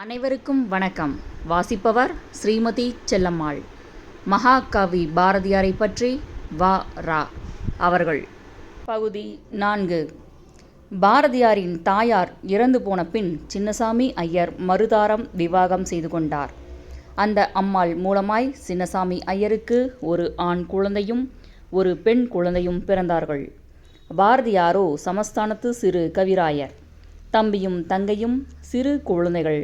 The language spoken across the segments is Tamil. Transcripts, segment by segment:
அனைவருக்கும் வணக்கம். வாசிப்பவர் ஸ்ரீமதி செல்லம்மாள். மகாகவி பாரதியாரை பற்றி வ.ரா. அவர்கள். பகுதி 4. பாரதியாரின் தாயார் இறந்து போன பின் சின்னசாமி ஐயர் மறுதாரம் விவாகம் செய்து கொண்டார். அந்த அம்மாள் மூலமாய் சின்னசாமி ஐயருக்கு ஒரு ஆண் குழந்தையும் ஒரு பெண் குழந்தையும் பிறந்தார்கள். பாரதியாரோ சமஸ்தானத்து சிறு கவிராயர். தம்பியும் தங்கையும் சிறு குழந்தைகள்.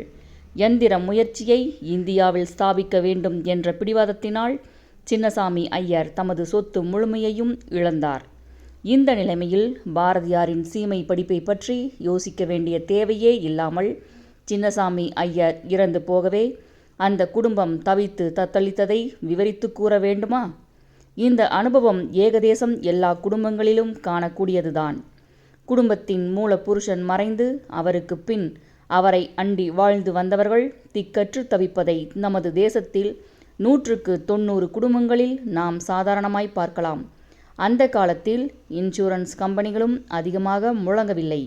எந்திர முயற்சியை இந்தியாவில் ஸ்தாபிக்க வேண்டும் என்ற பிடிவாதத்தினால் சின்னசாமி ஐயர் தமது சொத்து முழுமையையும் இழந்தார். இந்த நிலைமையில் பாரதியாரின் சீமை படிப்பை பற்றி யோசிக்க வேண்டிய தேவையே இல்லாமல் சின்னசாமி ஐயர் இறந்து போகவே அந்த குடும்பம் தவித்து தத்தளித்ததை விவரித்து கூற வேண்டுமா? இந்த அனுபவம் ஏகதேசம் எல்லா குடும்பங்களிலும் காணக்கூடியதுதான். குடும்பத்தின் மூல புருஷன் மறைந்து அவருக்கு பின் அவரை அண்டி வாழ்ந்து வந்தவர்கள் திக்கற்று தவிப்பதை நமது தேசத்தில் 100க்கு 90 குடும்பங்களில் நாம் சாதாரணமாய் பார்க்கலாம். அந்த காலத்தில் இன்சூரன்ஸ் கம்பெனிகளும் அதிகமாக முழங்கவில்லை.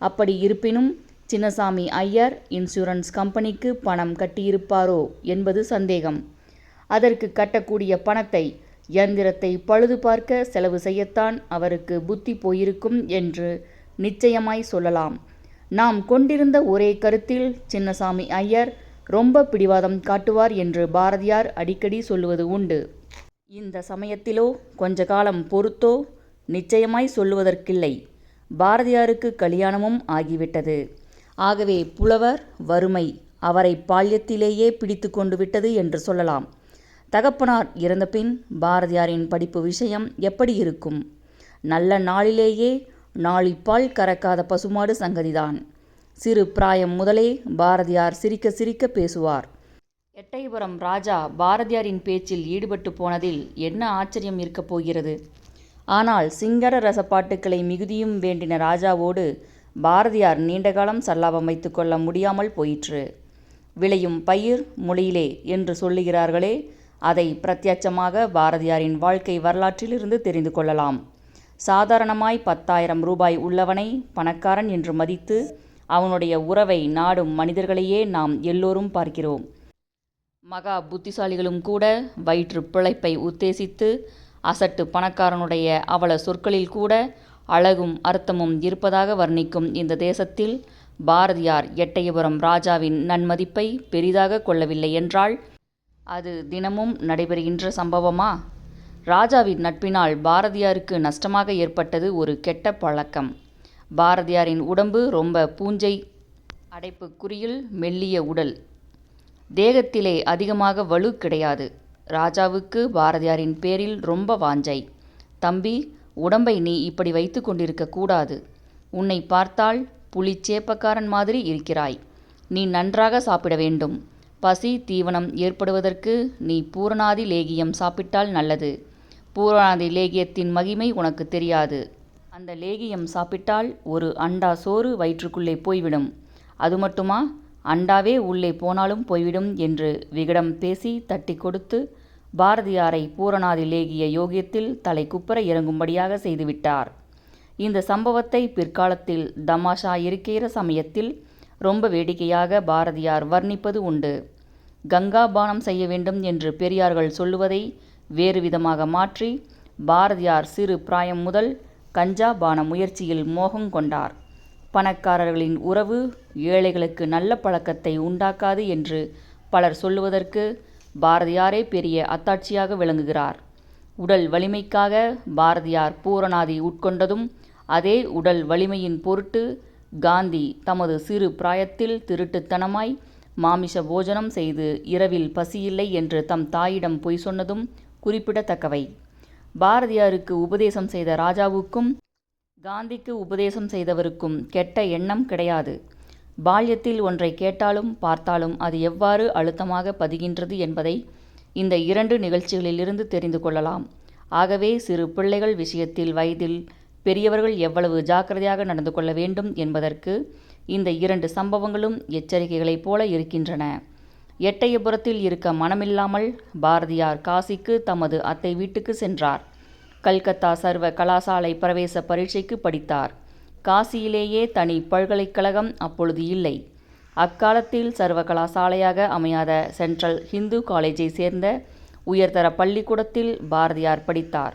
அப்படி இருப்பினும் சின்னசாமி ஐயர் இன்சூரன்ஸ் கம்பெனிக்கு பணம் கட்டியிருப்பாரோ என்பது சந்தேகம். அதற்கு கட்டக்கூடிய பணத்தை இயந்திரத்தை பழுது பார்க்க செலவு செய்யத்தான் அவருக்கு புத்தி போயிருக்கும் என்று நிச்சயமாய் சொல்லலாம். நாம் கொண்டிருந்த ஒரே கருத்தில் சின்னசாமி ஐயர் ரொம்ப பிடிவாதம் காட்டுவார் என்று பாரதியார் அடிக்கடி சொல்லுவது உண்டு. இந்த சமயத்திலோ கொஞ்ச காலம் பொறுத்தோ நிச்சயமாய் சொல்லுவதற்கில்லை. பாரதியாருக்கு கல்யாணமும் ஆகிவிட்டது. ஆகவே புலவர் வறுமை அவரை பால்யத்திலேயே பிடித்து கொண்டு விட்டது என்று சொல்லலாம். தகப்பனார் இறந்தபின் பாரதியாரின் படிப்பு விஷயம் எப்படி இருக்கும்? நல்ல நாளிலேயே நாளிப்பால் கறக்காத பசுமாடு சங்கதிதான். சிறு பிராயம் முதலே பாரதியார் சிரிக்க சிரிக்க பேசுவார். எட்டயபுரம் ராஜா பாரதியாரின் பேச்சில் ஈடுபட்டு போனதில் என்ன ஆச்சரியம் இருக்கப் போகிறது? ஆனால் சிங்கர ரசப்பாட்டுக்களை மிகுதியும் வேண்டின ராஜாவோடு பாரதியார் நீண்டகாலம் சல்லாபம் வைத்து கொள்ள முடியாமல் போயிற்று. விளையும் பயிர் மொழியிலே என்று சொல்லுகிறார்களே, அதை பிரத்யட்சமாக பாரதியாரின் வாழ்க்கை வரலாற்றிலிருந்து தெரிந்து கொள்ளலாம். சாதாரணமாய் 10,000 ரூபாய் உள்ளவனை பணக்காரன் என்று மதித்து அவனுடைய உறவை நாடும் மனிதர்களையே நாம் எல்லோரும் பார்க்கிறோம். மகா புத்திசாலிகளும் கூட வயிற்று பிழைப்பை உத்தேசித்து அசட்டு பணக்காரனுடைய அவல சொற்களில் கூட அழகும் அர்த்தமும் இருப்பதாக வர்ணிக்கும் இந்த தேசத்தில் பாரதியார் எட்டயபுரம் ராஜாவின் நன்மதிப்பை பெரிதாக கொள்ளவில்லை என்றால் அது தினமும் நடைபெறுகின்ற சம்பவமா? ராஜாவின் நட்பினால் பாரதியாருக்கு நஷ்டமாக ஏற்பட்டது ஒரு கெட்ட பழக்கம். பாரதியாரின் உடம்பு ரொம்ப பூஞ்சை அடைப்புக்குறியில் மெல்லிய உடல். தேகத்திலே அதிகமாக வலு கிடையாது. ராஜாவுக்கு பாரதியாரின் பேரில் ரொம்ப வாஞ்சை. தம்பி, உடம்பை நீ இப்படி வைத்து கொண்டிருக்க கூடாது. உன்னை பார்த்தால் புலிச்சேப்பக்காரன் மாதிரி இருக்கிறாய். நீ நன்றாக சாப்பிட வேண்டும். பசி தீவனம் ஏற்படுவதற்கு நீ பூரணாதி லேகியம் சாப்பிட்டால் நல்லது. பூரணாதி லேகியத்தின் மகிமை உனக்கு தெரியாது. அந்த லேகியம் சாப்பிட்டால் ஒரு அண்டா சோறு வயிற்றுக்குள்ளே போய்விடும். அது மட்டுமா, அண்டாவே உள்ளே போனாலும் போய்விடும் என்று விகடம் பேசி தட்டி கொடுத்து பாரதியாரை பூரணாதி லேகிய யோகியத்தில் தலை குப்புற இறங்கும்படியாக செய்துவிட்டார். இந்த சம்பவத்தை பிற்காலத்தில் தமாஷா இருக்கிற சமயத்தில் ரொம்ப வேடிக்கையாக பாரதியார் வர்ணிப்பது உண்டு. கங்கா பானம் செய்ய வேண்டும் என்று பெரியார்கள் சொல்லுவதை வேறு விதமாக மாற்றி பாரதியார் சிறு பிராயம் முதல் கஞ்சா பான முயற்சியில் மோகம் கொண்டார். பணக்காரர்களின் உறவு ஏழைகளுக்கு நல்ல பழக்கத்தை உண்டாக்காது என்று பலர் சொல்லுவதற்கு பாரதியாரே பெரிய அத்தாட்சியாக விளங்குகிறார். உடல் வலிமைக்காக பாரதியார் பூரணாதி உட்கொண்டதும் அதே உடல் வலிமையின் பொருட்டு காந்தி தமது சிறு பிராயத்தில் திருட்டுத்தனமாய் மாமிச போஜனம் செய்து இரவில் பசியில்லை என்று தம் தாயிடம் பொய் சொன்னதும் குறிப்பிடத்தக்கவை. பாரதியாருக்கு உபதேசம் செய்த ராஜாவுக்கும் காந்திக்கு உபதேசம் செய்தவருக்கும் கெட்ட எண்ணம் கிடையாது. பால்யத்தில் ஒன்றை கேட்டாலும் பார்த்தாலும் அது எவ்வாறு அழுத்தமாக பதிகின்றது என்பதை இந்த 2 நிகழ்ச்சிகளிலிருந்து தெரிந்து கொள்ளலாம். ஆகவே சிறு பிள்ளைகள் விஷயத்தில் வயதில் பெரியவர்கள் எவ்வளவு ஜாக்கிரதையாக நடந்து கொள்ள வேண்டும் என்பதற்கு இந்த 2 சம்பவங்களும் எச்சரிக்கைகளைப் போல இருக்கின்றன. எட்டயபுரத்தில் இருக்க மனமில்லாமல் பாரதியார் காசிக்கு தமது அத்தை வீட்டுக்கு சென்றார். கல்கத்தா சர்வ கலாசாலை பிரவேச பரீட்சைக்கு படித்தார். காசியிலேயே தனி பல்கலைக்கழகம் அப்பொழுது இல்லை. அக்காலத்தில் சர்வ கலாசாலையாக அமையாத சென்ட்ரல் ஹிந்து காலேஜை சேர்ந்த உயர்தர பள்ளிக்கூடத்தில் பாரதியார் படித்தார்.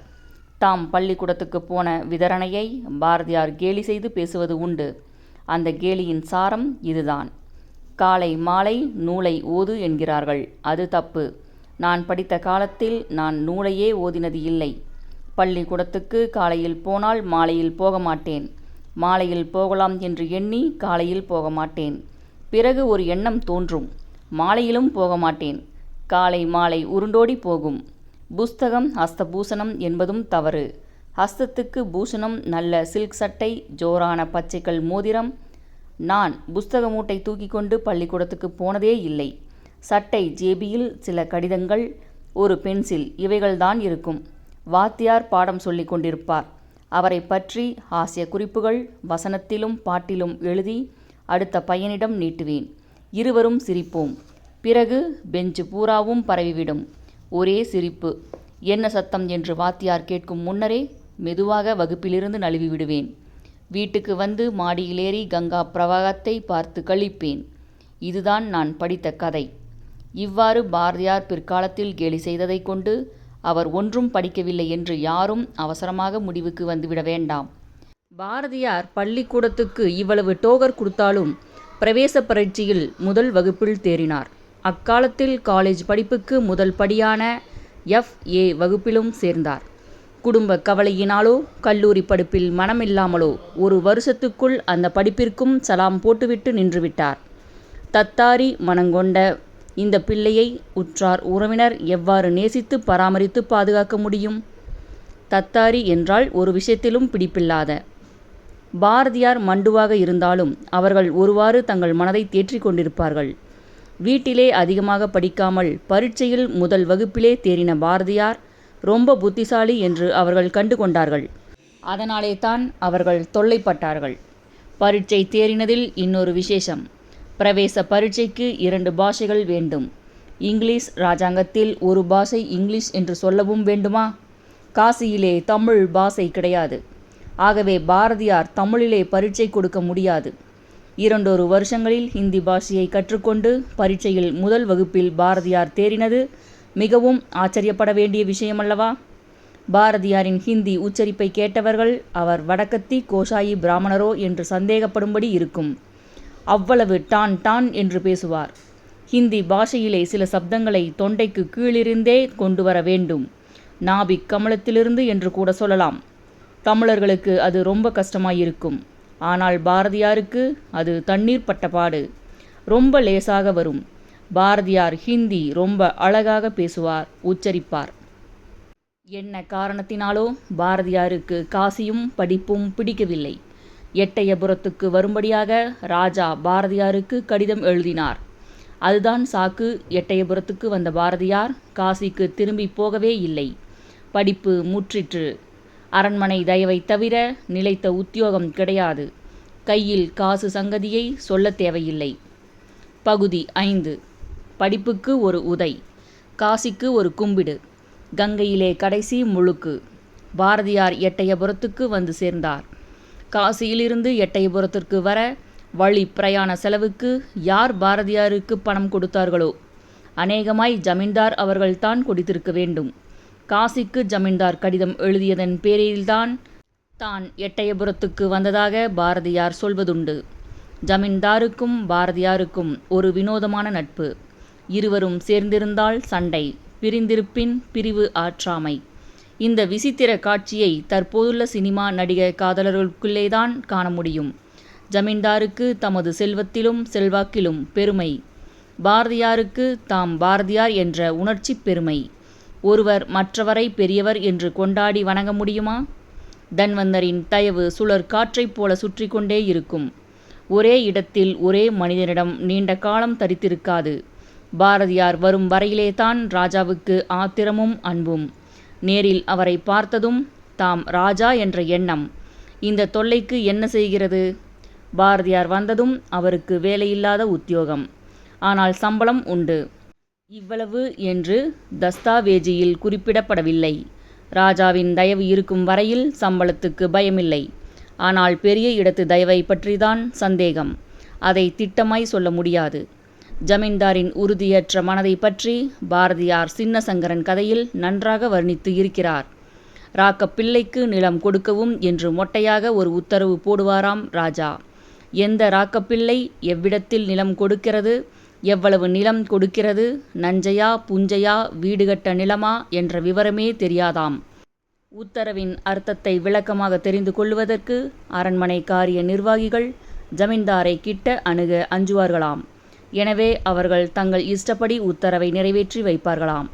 தாம் பள்ளிக்கூடத்துக்கு போன விதரணையை பாரதியார் கேலி செய்து பேசுவது உண்டு. அந்த கேலியின் சாரம் இதுதான்: காலை மாலை நூலை ஓது என்கிறார்கள். அது தப்பு. நான் படித்த காலத்தில் நான் நூலையே ஓதினது இல்லை. பள்ளிக்கூடத்துக்கு காலையில் போனால் மாலையில் போக மாட்டேன். மாலையில் போகலாம் என்று எண்ணி காலையில் போக மாட்டேன். பிறகு ஒரு எண்ணம் தோன்றும், மாலையிலும் போக மாட்டேன். காலை மாலை உருண்டோடி போகும். புஸ்தகம் ஹஸ்தபூஷணம் என்பதும் தவறு. ஹஸ்தத்துக்கு பூஷணம் நல்ல சில்க் சட்டை, ஜோரான பச்சைக்கல் மோதிரம். நான் புஸ்தக மூட்டை தூக்கி கொண்டு பள்ளிக்கூடத்துக்கு போனதே இல்லை. சட்டை ஜேபியில் சில கடிதங்கள், ஒரு பென்சில், இவைகள்தான் இருக்கும். வாத்தியார் பாடம் சொல்லி கொண்டிருப்பார். அவரை பற்றி ஹாஸ்ய குறிப்புகள் வசனத்திலும் பாட்டிலும் எழுதி அடுத்த பையனிடம் நீட்டுவேன். இருவரும் சிரிப்போம். பிறகு பெஞ்சு பூராவும் பரவிவிடும். ஒரே சிரிப்பு. என்ன சத்தம் என்று வாத்தியார் கேட்கும் முன்னரே மெதுவாக வகுப்பிலிருந்து நழுவி விடுவேன். வீட்டுக்கு வந்து மாடியிலேறி கங்கா பிரவாகத்தை பார்த்து கழிப்பேன். இதுதான் நான் படித்த கதை. இவ்வாறு பாரதியார் பிற்காலத்தில் கேலி செய்ததை கொண்டு அவர் ஒன்றும் படிக்கவில்லை என்று யாரும் அவசரமாக முடிவுக்கு வந்துவிட வேண்டாம். பாரதியார் பள்ளிக்கூடத்துக்கு இவ்வளவு டோகர் கொடுத்தாலும் பிரவேச பரீட்சையில் முதல் வகுப்பில் தேறினார். அக்காலத்தில் காலேஜ் படிப்புக்கு முதல் படியான FA வகுப்பிலும் சேர்ந்தார். குடும்ப கவலையினாலோ கல்லூரி படிப்பில் மனமில்லாமலோ ஒரு வருஷத்துக்குள் அந்த படிப்பிற்கும் சலாம் போட்டுவிட்டு நின்றுவிட்டார். தத்தாரி மனங்கொண்ட இந்த பிள்ளையை உற்றார் உறவினர் எவ்வாறு நேசித்து பராமரித்து பாதுகாக்க முடியும்? தத்தாரி என்றால் ஒரு விஷயத்திலும் பிடிப்பில்லாத. பாரதியார் மண்டுவாக இருந்தாலும் அவர்கள் ஒருவாறு தங்கள் மனதை தேற்றிக் கொண்டிருப்பார்கள். வீட்டிலே அதிகமாக படிக்காமல் பரீட்சையில் முதல் வகுப்பிலே தேறின பாரதியார் ரொம்ப புத்திசாலி என்று அவர்கள் கண்டு கொண்டார்கள். அதனாலே தான் அவர்கள் தொல்லைப்பட்டார்கள். பரீட்சை தேறினதில் இன்னொரு விசேஷம். பிரவேச பரீட்சைக்கு 2 பாஷைகள் வேண்டும். இங்கிலீஷ் ராஜாங்கத்தில் ஒரு பாஷை இங்கிலீஷ் என்று சொல்லவும் வேண்டுமா? காசியிலே தமிழ் பாஷை கிடையாது. ஆகவே பாரதியார் தமிழிலே பரீட்சை கொடுக்க முடியாது. 2 வருஷங்களில் ஹிந்தி பாஷையை கற்றுக்கொண்டு பரீட்சையில் முதல் வகுப்பில் பாரதியார் தேறினது மிகவும் ஆச்சரியப்பட வேண்டிய விஷயமல்லவா? பாரதியாரின் ஹிந்தி உச்சரிப்பை கேட்டவர்கள் அவர் வடக்கத்தி கோஷாயி பிராமணரோ என்று சந்தேகப்படும்படி இருக்கும். அவ்வளவு டான் டான் என்று பேசுவார். ஹிந்தி பாஷையிலே சில சப்தங்களை தொண்டைக்கு கீழிருந்தே கொண்டு வர வேண்டும். நாபிக் கமலத்திலிருந்து என்று கூட சொல்லலாம். தமிழர்களுக்கு அது ரொம்ப கஷ்டமாயிருக்கும். ஆனால் பாரதியாருக்கு அது தண்ணீர் பட்டபாடு. ரொம்ப லேசாக வரும். பாரதியார் ஹிந்தி ரொம்ப அழகாக பேசுவார், உச்சரிப்பார். என்ன காரணத்தினாலோ பாரதியாருக்கு காசியும் படிப்பும் பிடிக்கவில்லை. எட்டயபுரத்துக்கு வரும்படியாக ராஜா பாரதியாருக்கு கடிதம் எழுதினார். அதுதான் சாக்கு. எட்டயபுரத்துக்கு வந்த பாரதியார் காசிக்கு திரும்பி போகவே இல்லை. படிப்பு முற்றிற்று. அரண்மனை தயவை தவிர நிலைத்த உத்தியோகம் கிடையாது. கையில் காசு சங்கதியை சொல்ல தேவையில்லை. பகுதி 5. படிப்புக்கு ஒரு உதை, காசிக்கு ஒரு கும்பிடு. கங்கையிலே கடைசி முழுக்கு. பாரதியார் எட்டயபுரத்துக்கு வந்து சேர்ந்தார். காசியிலிருந்து எட்டயபுரத்திற்கு வர வழி பிரயாண செலவுக்கு யார் பாரதியாருக்கு பணம் கொடுத்தார்களோ? அநேகமாய் ஜமீன்தார் அவர்கள்தான் கொடுத்திருக்க வேண்டும். காசிக்கு ஜமீன்தார் கடிதம் எழுதியதன் பேரில்தான் தான் எட்டயபுரத்துக்கு வந்ததாக பாரதியார் சொல்வதுண்டு. ஜமீன்தாருக்கும் பாரதியாருக்கும் ஒரு வினோதமான நட்பு. இருவரும் சேர்ந்திருந்தால் சண்டை, பிரிந்திருப்பின் பிரிவு ஆற்றாமை. இந்த விசித்திர காட்சியை தற்போதுள்ள சினிமா நடிகை காதலர்களுக்குள்ளேதான் காண முடியும். ஜமீன்தாருக்கு தமது செல்வத்திலும் செல்வாக்கிலும் பெருமை. பாரதியாருக்கு தாம் பாரதியார் என்ற உணர்ச்சி பெருமை. ஒருவர் மற்றவரை பெரியவர் என்று கொண்டாடி வணங்க முடியுமா? தன்வந்தரின் தயவு சுழற் காற்றைப் போல சுற்றி கொண்டே இருக்கும். ஒரே இடத்தில் ஒரே மனிதனிடம் நீண்ட காலம் தரித்திருக்காது. பாரதியார் வரும் வரையிலே தான் ராஜாவுக்கு ஆத்திரமும் அன்பும். நேரில் அவரை பார்த்ததும் தாம் ராஜா என்ற எண்ணம். இந்த தொல்லைக்கு என்ன செய்கிறது? பாரதியார் வந்ததும் அவருக்கு வேலையில்லாத உத்தியோகம். ஆனால் சம்பளம் உண்டு. இவ்வளவு என்று தஸ்தாவேஜியில் குறிப்பிடப்படவில்லை. ராஜாவின் தயவு இருக்கும் வரையில் சம்பளத்துக்கு பயமில்லை. ஆனால் பெரிய இடத்து தயவை பற்றிதான் சந்தேகம். அதை திட்டமாய் சொல்ல முடியாது. ஜமீன்தாரின் உறுதியற்ற மனதை பற்றி பாரதியார் சின்னசங்கரன் கதையில் நன்றாக வர்ணித்து இருக்கிறார். ராக்கப்பிள்ளைக்கு நிலம் கொடுக்கவும் என்று மொட்டையாக ஒரு உத்தரவு போடுவாராம் ராஜா. எந்த ராக்கப்பிள்ளை எவ்விடத்தில் நிலம் கொடுக்கிறது, எவ்வளவு நிலம் கொடுக்கிறது, நஞ்சையா புஞ்சையா வீடு கட்ட நிலமா என்ற விவரமே தெரியாதாம். உத்தரவின் அர்த்தத்தை விளக்கமாக தெரிந்து கொள்வதற்கு அரண்மனை காரிய நிர்வாகிகள் ஜமீன்தாரை கிட்ட அணுக அஞ்சுவார்களாம். எனவே அவர்கள் தங்கள் இஷ்டப்படி உத்தரவை நிறைவேற்றி வைப்பார்களாம்.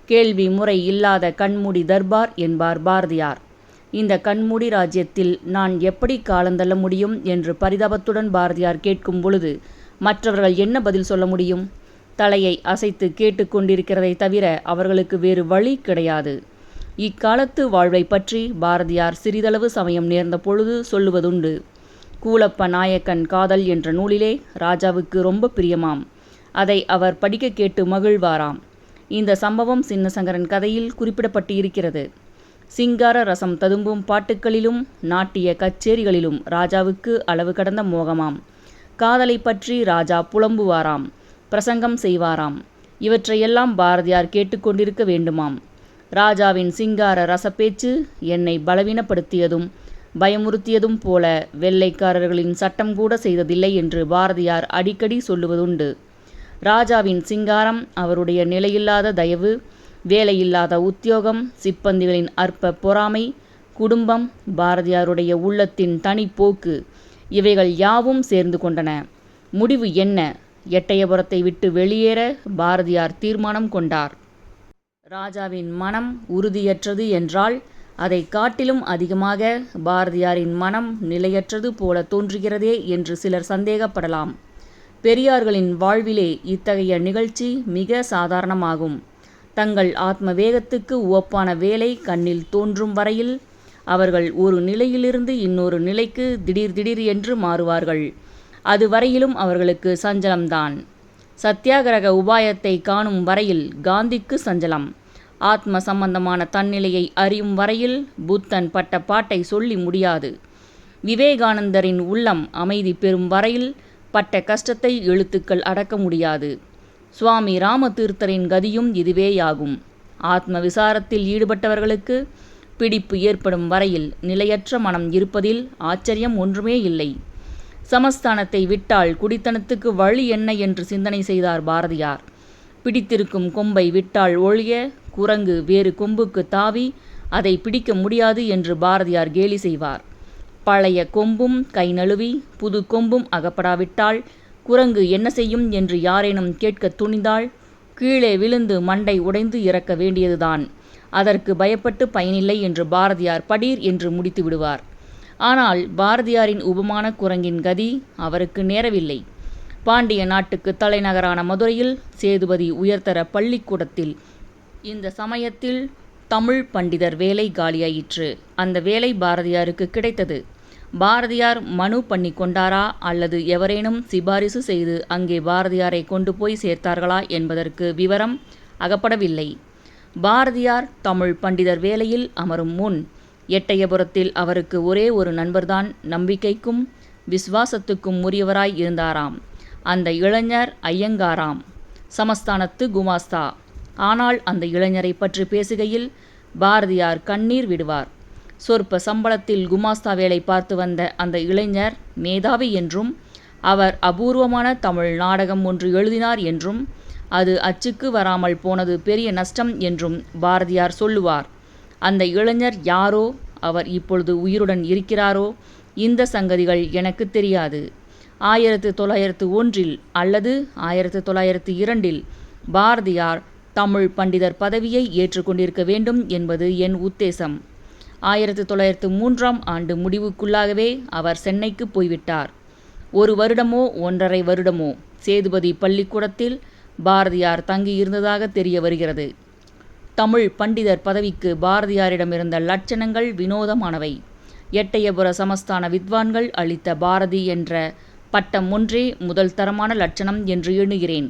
கேள்வி முறை இல்லாத கண்மூடி தர்பார் என்பார் பாரதியார். இந்த கண்மூடி ராஜ்யத்தில் நான் எப்படி காலந்தள்ள முடியும் என்று பரிதாபத்துடன் பாரதியார் கேட்கும் பொழுது மற்றவர்கள் என்ன பதில் சொல்ல முடியும்? தலையை அசைத்து கேட்டுக்கொண்டிருக்கிறதை தவிர அவர்களுக்கு வேறு வழி கிடையாது. இக்காலத்து வாழ்வை பற்றி பாரதியார் சிறிதளவு சமயம் நேர்ந்த பொழுது சொல்லுவதுண்டு. கூலப்ப நாயக்கன் காதல் என்ற நூலிலே ராஜாவுக்கு ரொம்ப பிரியமாம். அதை அவர் படிக்க கேட்டு மகிழ்வாராம். இந்த சம்பவம் சின்னசங்கரன் கதையில் குறிப்பிடப்பட்டு இருக்கிறது. சிங்கார ரசம் ததும்பும் பாட்டுக்களிலும் நாட்டிய கச்சேரிகளிலும் ராஜாவுக்கு அளவு கடந்த மோகமாம். காதலை பற்றி ராஜா புலம்புவாராம், பிரசங்கம் செய்வாராம். இவற்றையெல்லாம் பாரதியார் கேட்டுக்கொண்டிருக்க வேண்டுமாம். ராஜாவின் சிங்கார ரசப்பேச்சு என்னை பலவீனப்படுத்தியதும் பயமுறுத்தியதும் போல வெள்ளைக்காரர்களின் சட்டம் கூட செய்ததில்லை என்று பாரதியார் அடிக்கடி சொல்லுவதுண்டு. ராஜாவின் சிங்காரம் அவருடைய நிலையில்லாத தயவு, வேலையில்லாத உத்தியோகம், சிப்பந்திகளின் அற்ப பொறாமை, குடும்பம், பாரதியாருடைய உள்ளத்தின் தனிப்போக்கு இவைகள் யாவும் சேர்ந்து கொண்டன. முடிவு என்ன? எட்டயபுரத்தை விட்டு வெளியேற பாரதியார் தீர்மானம் கொண்டார். ராஜாவின் மனம் உறுதியற்றது என்றால் அதை காட்டிலும் அதிகமாக பாரதியாரின் மனம் நிலையற்றது போல தோன்றுகிறதே என்று சிலர் சந்தேகப்படலாம். பெரியார்களின் வாழ்விலே இத்தகைய நிகழ்ச்சி மிக சாதாரணமாகும். தங்கள் ஆத்ம வேகத்துக்கு உவப்பான வேலை கண்ணில் தோன்றும் வரையில் அவர்கள் ஒரு நிலையிலிருந்து இன்னொரு நிலைக்கு திடீர் என்று மாறுவார்கள். அதுவரையிலும் அவர்களுக்கு சஞ்சலம்தான். சத்தியாகிரக உபாயத்தை காணும் வரையில் காந்திக்கு சஞ்சலம். ஆத்ம சம்பந்தமான தன்னிலையை அறியும் வரையில் புத்தன் பட்ட பாட்டை சொல்லி முடியாது. விவேகானந்தரின் உள்ளம் அமைதி பெறும் வரையில் பட்ட கஷ்டத்தை எழுத்துக்கள் அடக்க முடியாது. சுவாமி ராமதீர்த்தரின் கதியும் இதுவேயாகும். ஆத்ம விசாரத்தில் ஈடுபட்டவர்களுக்கு பிடிப்பு ஏற்படும் வரையில் நிலையற்ற மனம் இருப்பதில் ஆச்சரியம் ஒன்றுமே இல்லை. சமஸ்தானத்தை விட்டால் குடித்தனத்துக்கு வழி என்ன என்று சிந்தனை செய்தார் பாரதியார். பிடித்திருக்கும் கொம்பை விட்டால் ஒழிய குரங்கு வேறு கொம்புக்கு தாவி அதை பிடிக்க முடியாது என்று பாரதியார் கேலி செய்வார். பழைய கொம்பும் கை நழுவி புது கொம்பும் அகப்படாவிட்டால் குரங்கு என்ன செய்யும் என்று யாரேனும் கேட்க துணிந்தால் கீழே விழுந்து மண்டை உடைந்து இறக்க வேண்டியதுதான். அதற்கு பயப்பட்டு பயனில்லை என்று பாரதியார் படீர் என்று முடித்து விடுவார். ஆனால் பாரதியாரின் உபமான குரங்கின் கதி அவருக்கு நேரவில்லை. பாண்டிய நாட்டுக்கு தலைநகரான மதுரையில் சேதுபதி உயர்தர பள்ளிக்கூடத்தில் இந்த சமயத்தில் தமிழ் பண்டிதர் வேலை காலியாயிற்று. அந்த வேலை பாரதியாருக்கு கிடைத்தது. பாரதியார் மனு பண்ணி கொண்டாரா அல்லது எவரேனும் சிபாரிசு செய்து அங்கே பாரதியாரை கொண்டு போய் சேர்த்தார்களா என்பதற்கு விவரம் அகப்படவில்லை. பாரதியார் தமிழ் பண்டிதர் வேலையில் அமரும் முன் எட்டயபுரத்தில் அவருக்கு ஒரே ஒரு நண்பர்தான் நம்பிக்கைக்கும் விசுவாசத்துக்கும் உரியவராய் இருந்தாராம். அந்த இளைஞர் ஐயங்காராம், சமஸ்தானத்து குமாஸ்தா. ஆனால் அந்த இளைஞரை பற்றி பேசுகையில் பாரதியார் கண்ணீர் விடுவார். சொற்ப சம்பளத்தில் குமாஸ்தா வேலை பார்த்து வந்த அந்த இளைஞர் மேதாவி என்றும் அவர் அபூர்வமான தமிழ் நாடகம் ஒன்று எழுதினார் என்றும் அது அச்சுக்கு வராமல் போனது பெரிய நஷ்டம் என்றும் பாரதியார் சொல்லுவார். அந்த இளைஞர் யாரோ, அவர் இப்பொழுது உயிருடன் இருக்கிறாரோ, இந்த சங்கதிகள் எனக்கு தெரியாது. 1901 அல்லது 1902 பாரதியார் தமிழ் பண்டிதர் பதவியை ஏற்றுக்கொண்டிருக்க வேண்டும் என்பது என் உத்தேசம். 1903ஆம் ஆண்டு முடிவுக்குள்ளாகவே அவர் சென்னைக்கு போய்விட்டார். 1 வருடமோ 1½ வருடமோ சேதுபதி பள்ளிக்கூடத்தில் பாரதியார் தங்கியிருந்ததாக தெரிய வருகிறது. தமிழ் பண்டிதர் பதவிக்கு பாரதியாரிடமிருந்த லட்சணங்கள் வினோதமானவை. எட்டயபுர சமஸ்தான வித்வான்கள் அளித்த பாரதி என்ற பட்டம் ஒன்றே முதல் தரமான லட்சணம் என்று எண்ணுகிறேன்.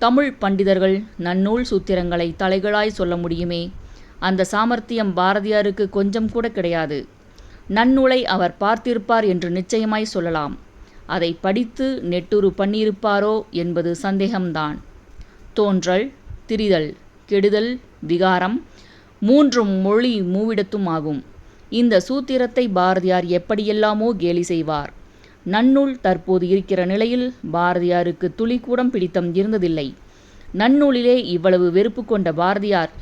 தமிழ் பண்டிதர்கள் நன்னூல் சூத்திரங்களை தலைகளாய் சொல்ல முடியுமே, அந்த சாமர்த்தியம் பாரதியாருக்கு கொஞ்சம் கூட கிடையாது. நன்னூலை அவர் பார்த்திருப்பார் என்று நிச்சயமாய் சொல்லலாம். அதை படித்து நெட்டுரு பண்ணியிருப்பாரோ என்பது சந்தேகம்தான். தோன்றல், திரிதல், கெடுதல், விகாரம் மூன்றும் மொழி மூவிடத்தும் ஆகும். இந்த சூத்திரத்தை பாரதியார் எப்படியெல்லாமோ கேலி செய்வார். நன்னூல் தற்போது இருக்கிற நிலையில் பாரதியாருக்கு துளிக்கூடம் பிடித்தம் இருந்ததில்லை. நன்னூலிலே இவ்வளவு வெறுப்பு கொண்ட பாரதியார்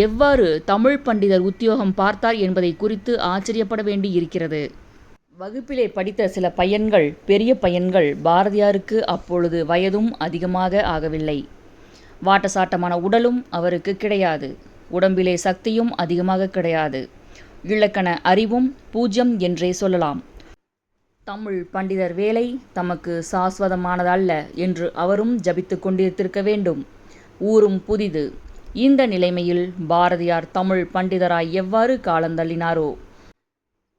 எவ்வாறு தமிழ் பண்டிதர் உத்தியோகம் பார்த்தார் என்பதை குறித்து ஆச்சரியப்பட வேண்டி இருக்கிறது. வகுப்பிலே படித்த சில பையன்கள், பெரிய பையன்கள், பாரதியாருக்கு அப்பொழுது வயதும் அதிகமாக ஆகவில்லை. வாட்டசாட்டமான உடலும் அவருக்கு கிடையாது. உடம்பிலே சக்தியும் அதிகமாக கிடையாது. இலக்கண அறிவும் 0 என்றே சொல்லலாம். தமிழ் பண்டிதர் வேலை தமக்கு சாஸ்வதமானதல்ல என்று அவரும் ஜபித்து கொண்டிருத்திருக்க வேண்டும். ஊரும் புதிது. இந்த நிலைமையில் பாரதியார் தமிழ் பண்டிதராய் எவ்வாறு காலந்தள்ளினாரோ?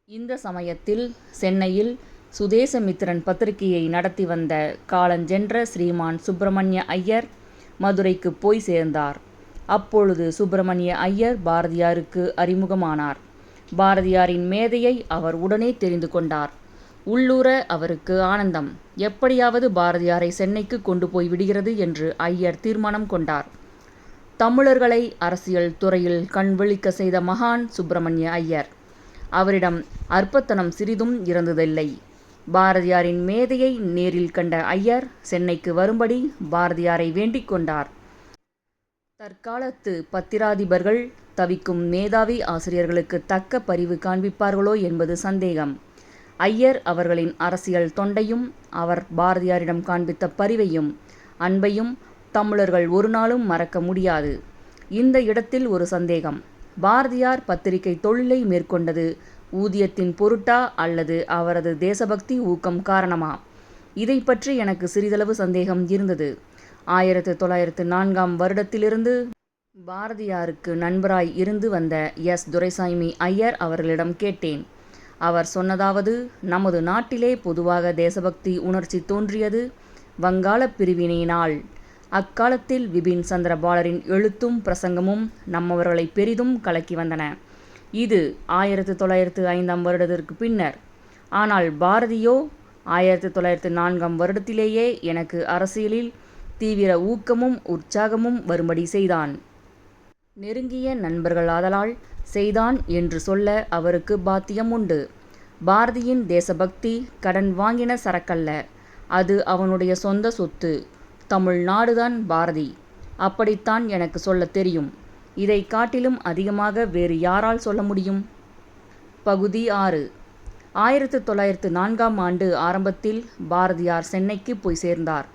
இந்த சமயத்தில் சென்னையில் சுதேசமித்திரன் பத்திரிகையை நடத்தி வந்த காலஞ்சென்ற ஸ்ரீமான் சுப்பிரமணிய ஐயர் மதுரைக்கு போய் சேர்ந்தார். அப்பொழுது சுப்பிரமணிய ஐயர் பாரதியாருக்கு அறிமுகமானார். பாரதியாரின் மேதையை அவர் உடனே தெரிந்து கொண்டார். உள்ளூர அவருக்கு ஆனந்தம். எப்படியாவது பாரதியாரை சென்னைக்கு கொண்டு போய் விடுகிறது என்று ஐயர் தீர்மானம் கொண்டார். தமிழர்களை அரசியல் துறையில் கண்விழிக்க செய்த மகான் சுப்பிரமணிய ஐயர். அவரிடம் அற்பத்தனம் சிறிதும் இருந்ததில்லை. பாரதியாரின் மேதையை நேரில் கண்ட ஐயர் சென்னைக்கு வரும்படி பாரதியாரை வேண்டிக் கொண்டார். தற்காலத்து பத்திராதிபர்கள் தவிக்கும் மேதாவி ஆசிரியர்களுக்கு தக்க பரிவு காண்பிப்பார்களோ என்பது சந்தேகம். ஐயர் அவர்களின் அரசியல் தொண்டையும் அவர் பாரதியாரிடம் காண்பித்த பரிவையும் அன்பையும் தமிழர்கள் ஒரு நாளும் மறக்க முடியாது. இந்த இடத்தில் ஒரு சந்தேகம். பாரதியார் பத்திரிகை தொழிலை மேற்கொண்டது ஊதியத்தின் பொருட்டா அல்லது அவரது தேசபக்தி ஊக்கம் காரணமா? இதை பற்றி எனக்கு சிறிதளவு சந்தேகம் இருந்தது. 1904 வருடத்திலிருந்து பாரதியாருக்கு நண்பராய் இருந்து வந்த எஸ். துரைசாமி ஐயர் அவர்களிடம் கேட்டேன். அவர் சொன்னதாவது, நமது நாட்டிலே பொதுவாக தேசபக்தி உணர்ச்சி தோன்றியது வங்காளப் பிரிவினையினால். அக்காலத்தில் விபின் சந்திர பாலரின் எழுத்தும் பிரசங்கமும் நம்மவர்களை பெரிதும் கலக்கி வந்தன. இது 1905 வருடத்திற்கு பின்னர். ஆனால் பாரதியோ 1904 வருடத்திலேயே எனக்கு அரசியலில் தீவிர ஊக்கமும் உற்சாகமும் வரும்படி செய்தான். நெருங்கிய நண்பர்களாதலால் செய்தான் என்று சொல்ல அவருக்கு பாத்தியம் உண்டு. பாரதியின் தேசபக்தி கடன் வாங்கின சரக்கல்ல, அது அவனுடைய சொந்த சொத்து. தமிழ்நாடுதான் பாரதி. அப்படித்தான் எனக்கு சொல்ல தெரியும். இதை காட்டிலும் அதிகமாக வேறு யாரால் சொல்ல முடியும்? பகுதி 6. 1904 ஆரம்பத்தில் பாரதியார் சென்னைக்கு போய் சேர்ந்தார்.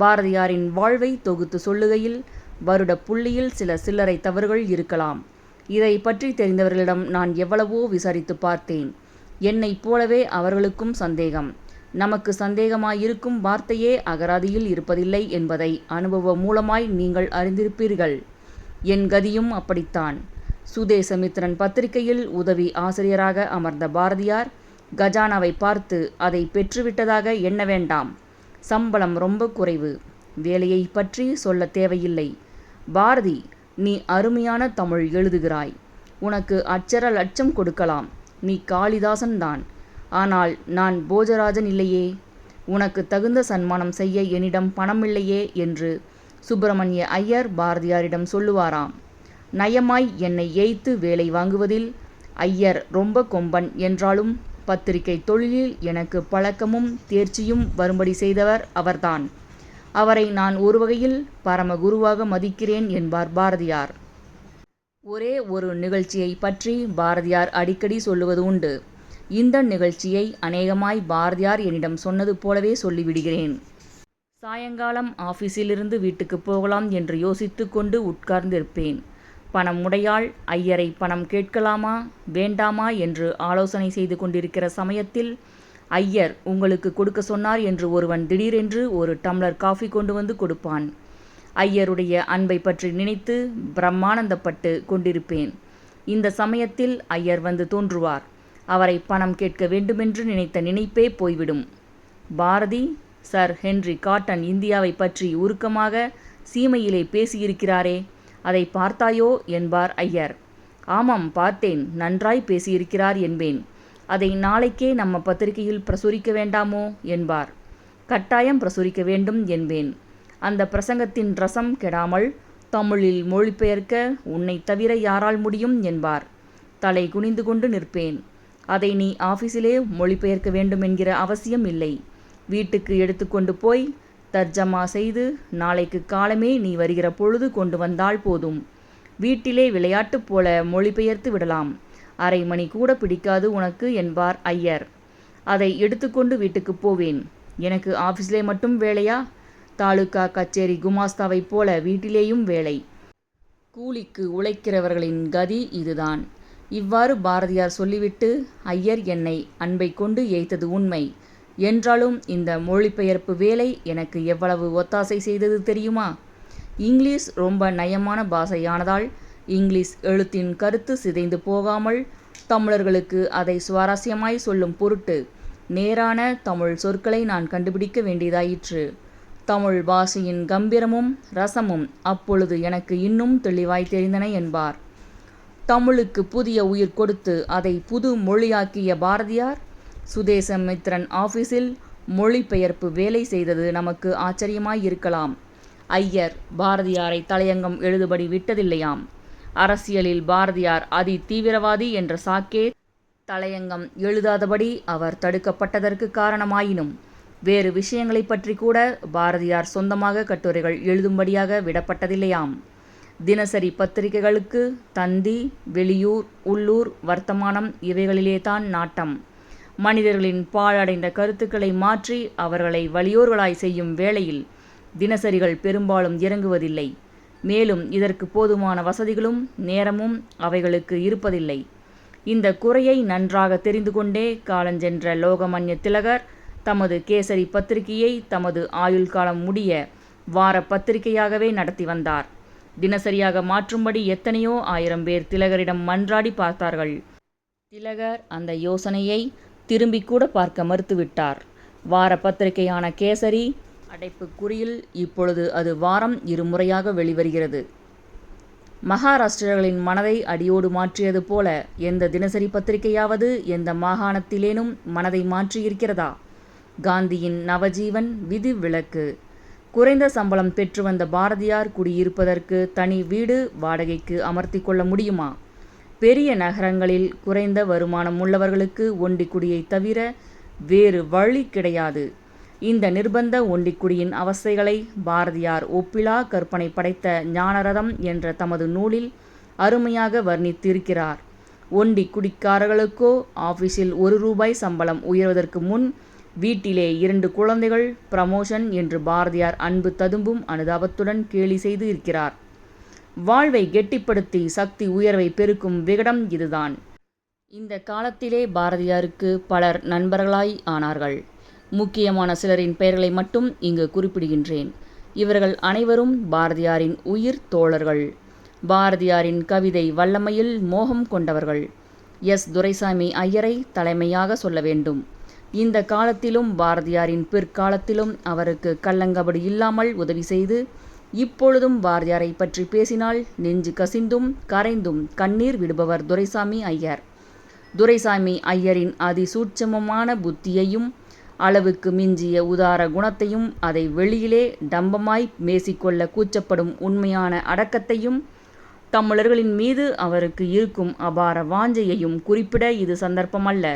பாரதியாரின் வாழ்வை தொகுத்து சொல்லுகையில் வருட புள்ளியில் சில சில்லறை தவறுகள் இருக்கலாம். இதை பற்றி தெரிந்தவர்களிடம் நான் எவ்வளவோ விசாரித்து பார்த்தேன். என்னைப் போலவே அவர்களுக்கும் சந்தேகம். நமக்கு சந்தேகமாயிருக்கும் வார்த்தையே அகராதியில் இருப்பதில்லை என்பதை அனுபவ மூலமாய் நீங்கள் அறிந்திருப்பீர்கள். என் கதியும் அப்படித்தான். சுதேசமித்திரன் பத்திரிகையில் உதவி ஆசிரியராக அமர்ந்த பாரதியார் கஜானாவை பார்த்து அதை பெற்றுவிட்டதாக எண்ண வேண்டாம். சம்பளம் ரொம்ப குறைவு. வேலையை பற்றி சொல்ல தேவையில்லை. பாரதி, நீ அருமையான தமிழ் எழுதுகிறாய். உனக்கு அட்சர லட்சம் கொடுக்கலாம். நீ காளிதாசன் தான். ஆனால் நான் போஜராஜன் இல்லையே. உனக்கு தகுந்த சன்மானம் செய்ய என்னிடம் பணமில்லையே என்று சுப்பிரமணிய ஐயர் பாரதியாரிடம் சொல்லுவாராம். நயமாய் என்னை ஏய்த்து வேலை வாங்குவதில் ஐயர் ரொம்ப கொம்பன் என்றாலும் பத்திரிகை தொழிலில் எனக்கு பழக்கமும் தேர்ச்சியும் வரும்படி செய்தவர் அவர்தான். அவரை நான் ஒரு வகையில் பரமகுருவாக மதிக்கிறேன் என்பார் பாரதியார். ஒரே ஒரு நிகழ்ச்சியை பற்றி பாரதியார் அடிக்கடி சொல்லுவது உண்டு. இந்த நிகழ்ச்சியை அநேகமாய் பாரதியார் என்னிடம் சொன்னது போலவே சொல்லிவிடுகிறேன். சாயங்காலம் ஆபீஸிலிருந்து வீட்டுக்கு போகலாம் என்று யோசித்து கொண்டு உட்கார்ந்திருப்பேன். பணம் உடையாள் ஐயரை பணம் கேட்கலாமா வேண்டாமா என்று ஆலோசனை செய்து கொண்டிருக்கிற சமயத்தில் ஐயர் உங்களுக்கு கொடுக்க சொன்னார் என்று ஒருவன் திடீரென்று ஒரு டம்ளர் காஃபி கொண்டு வந்து கொடுப்பான். ஐயருடைய அன்பை பற்றி நினைத்து பிரம்மானந்தப்பட்டு கொண்டிருப்பேன். இந்த சமயத்தில் ஐயர் வந்து தோன்றுவார். அவரை பணம் கேட்க வேண்டுமென்று நினைத்த நினைப்பே போய்விடும். பாரதி, சர் ஹென்றி காட்டன் இந்தியாவை பற்றி உருக்கமாக சீமையிலே பேசியிருக்கிறாரே, அதை பார்த்தாயோ என்பார் ஐயர். ஆமாம், பார்த்தேன். நன்றாய் பேசியிருக்கிறார் என்பேன். அதை நாளைக்கே நம்ம பத்திரிகையில் பிரசுரிக்க வேண்டாமோ என்பார். கட்டாயம் பிரசுரிக்க வேண்டும் என்பேன். அந்த பிரசங்கத்தின் ரசம் கெடாமல் தமிழில் மொழிபெயர்க்க உன்னை தவிர யாரால் முடியும் என்பார். தலை குனிந்து கொண்டு நிற்பேன். அதை நீ ஆபீஸிலே மொழிபெயர்க்க வேண்டுமென்கிற அவசியம் இல்லை. வீட்டுக்கு எடுத்துக்கொண்டு போய் தர்ஜமா செய்து நாளைக்கு காலமே நீ வருகிற பொழுது கொண்டு வந்தால் போதும். வீட்டிலே விளையாட்டு போல மொழிபெயர்த்து விடலாம். அரை மணி கூட பிடிக்காது உனக்கு என்பார் ஐயர். அதை எடுத்துக்கொண்டு வீட்டுக்கு போவேன். எனக்கு ஆபீஸிலே மட்டும் வேலையா? தாலுகா கச்சேரி குமாஸ்தாவைப் போல வீட்டிலேயும் வேலை. கூலிக்கு உழைக்கிறவர்களின் கதி இதுதான். இவ்வாறு பாரதியார் சொல்லிவிட்டு, ஐயர் என்னை அன்பை கொண்டு ஏய்த்தது உண்மை. என்றாலும் இந்த மொழிபெயர்ப்பு வேலை எனக்கு எவ்வளவு ஒத்தாசை செய்தது தெரியுமா? இங்கிலீஷ் ரொம்ப நயமான பாஷையானதால் இங்கிலீஷ் எழுத்தின் கருத்து சிதைந்து போகாமல் தமிழர்களுக்கு அதை சுவாரஸ்யமாய் சொல்லும் பொருட்டு நேரான தமிழ் சொற்களை நான் கண்டுபிடிக்க வேண்டியதாயிற்று. தமிழ் பாஷையின் கம்பீரமும் ரசமும் அப்பொழுது எனக்கு இன்னும் தெளிவாய் தெரிந்தன என்பார். தமிழுக்கு புதிய உயிர் கொடுத்து அதை புது மொழியாக்கிய பாரதியார் சுதேசமித்திரன் ஆபீஸில் மொழிபெயர்ப்பு வேலை செய்தது நமக்கு ஆச்சரியமாயிருக்கலாம். ஐயர் பாரதியாரை தலையங்கம் எழுதுபடி விட்டதில்லையாம். அரசியலில் பாரதியார் அதி தீவிரவாதி என்ற சாக்கே தலையங்கம் எழுதாதபடி அவர் தடுக்கப்பட்டதற்கு காரணமாயினும் வேறு விஷயங்களை பற்றி கூட பாரதியார் சொந்தமாக கட்டுரைகள் எழுதும்படியாக விடப்பட்டதில்லையாம். தினசரி பத்திரிகைகளுக்கு தந்தி, வெளியூர், உள்ளூர் வர்த்தமானம் இவைகளிலேதான் நாட்டம். மனிதர்களின் பாழடைந்த கருத்துக்களை மாற்றி அவர்களை வலியோர்களாய் செய்யும் வேளையில் தினசரிகள் பெரும்பாலும் இறங்குவதில்லை. மேலும் இதற்கு போதுமான வசதிகளும் நேரமும் அவைகளுக்கு இருப்பதில்லை. இந்த குறையை நன்றாக தெரிந்து கொண்டே காலஞ்சென்ற லோகமான்ய திலகர் தமது கேசரி பத்திரிகையை தமது ஆயுள் காலம் முடிய வார பத்திரிகையாகவே நடத்தி வந்தார். தினசரியாக மாற்றும்படி எத்தனையோ ஆயிரம் பேர் திலகரிடம் மன்றாடி பார்த்தார்கள். திலகர் அந்த யோசனையை திரும்பி கூட பார்க்க மறுத்துவிட்டார். வார பத்திரிகையான கேசரி அடைப்புக்குறியில் இப்பொழுது அது வாரம் 2 முறையாக வெளிவருகிறது. மகாராஷ்டிரர்களின் மனதை அடியோடு மாற்றியது போல எந்த தினசரி பத்திரிகையாவது எந்த மாகாணத்திலேனும் மனதை மாற்றியிருக்கிறதா? காந்தியின் நவஜீவன் விதி விலக்கு. குறைந்த சம்பளம் பெற்று வந்த பாரதியார் குடியிருப்பதற்கு தனி வீடு வாடகைக்கு அமர்த்தி கொள்ள முடியுமா? பெரிய நகரங்களில் குறைந்த வருமானம் உள்ளவர்களுக்கு ஒண்டிக்குடியை தவிர வேறு வழி கிடையாது. இந்த நிர்பந்த ஒண்டிக்குடியின் அவஸ்தைகளை பாரதியார் ஒப்பிலா கற்பனை படைத்த ஞானரதம் என்ற தமது நூலில் அருமையாக வர்ணித்திருக்கிறார். ஒண்டி குடிக்காரர்களுக்கோ ஆபீஸில் 1 ரூபாய் சம்பளம் உயர்வதற்கு முன் வீட்டிலே 2 குழந்தைகள் ப்ரமோஷன் என்று பாரதியார் அன்பு ததும்பும் அனுதாபத்துடன் கேலி செய்து இருக்கிறார். வாழ்வை கெட்டிப்படுத்தி சக்தி உயர்வை பெருக்கும் விகடம் இதுதான். இந்த காலத்திலே பாரதியாருக்கு பலர் நண்பர்களாய் ஆனார்கள். முக்கியமான சிலரின் பெயர்களை மட்டும் இங்கு குறிப்பிடுகின்றேன். இவர்கள் அனைவரும் பாரதியாரின் உயிர் தோழர்கள். பாரதியாரின் கவிதை வல்லமையில் மோகம் கொண்டவர்கள். எஸ். துரைசாமி ஐயரை தலைமையாக சொல்ல வேண்டும். இந்த காலத்திலும் பாரதியாரின் பிற்காலத்திலும் அவருக்கு கள்ளங்கபடி இல்லாமல் உதவி செய்து இப்பொழுதும் பாரதியாரை பற்றி பேசினால் நெஞ்சு கசிந்தும் கரைந்தும் கண்ணீர் விடுபவர் துரைசாமி ஐயர். துரைசாமி ஐயரின் அதிசூட்சமமான புத்தியையும் அளவுக்கு மிஞ்சிய உதார குணத்தையும் அதை வெளியிலே டம்பமாய் மேசிக்கொள்ள கூச்சப்படும் உண்மையான அடக்கத்தையும் தமிழர்களின் மீது அவருக்கு இருக்கும் அபார வாஞ்சையையும் குறிப்பிட இது சந்தர்ப்பமல்ல.